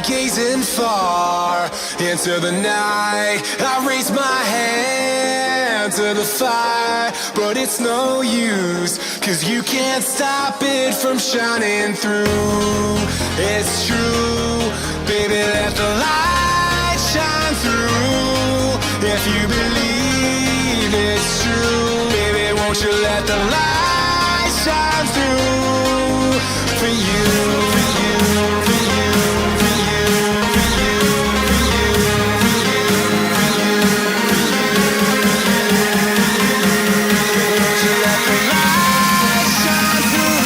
gazing far into the night. I raise my hand to the fire, but it's no use, 'cause you can't stop it from shining through. It's true, baby, let the light shine through. If you believe it's true, baby, won't you let the light shine through for you, for you, for you, for you, for you, for you, for you, won't you let the light shine through?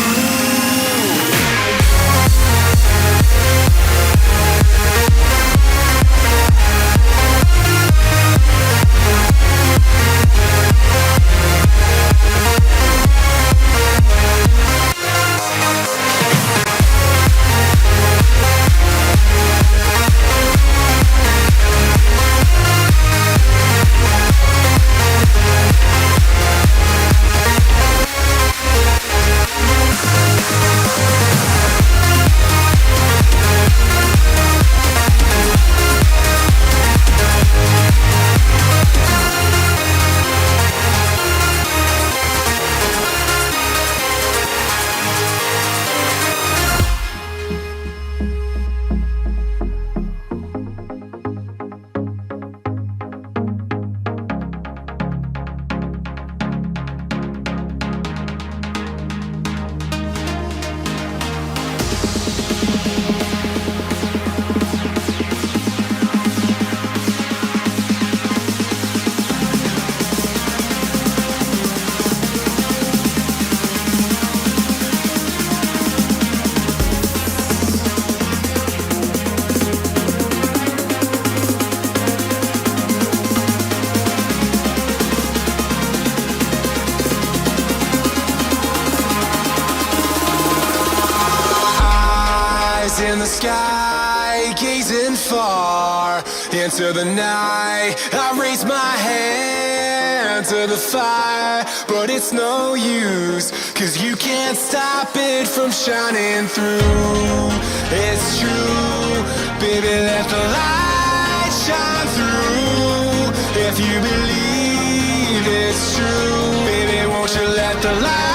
In the sky, gazing far into the night. I raise my hand to the fire, but it's no use, 'cause you can't stop it from shining through. It's true, baby, let the light shine through. If you believe it's true, baby, won't you let the light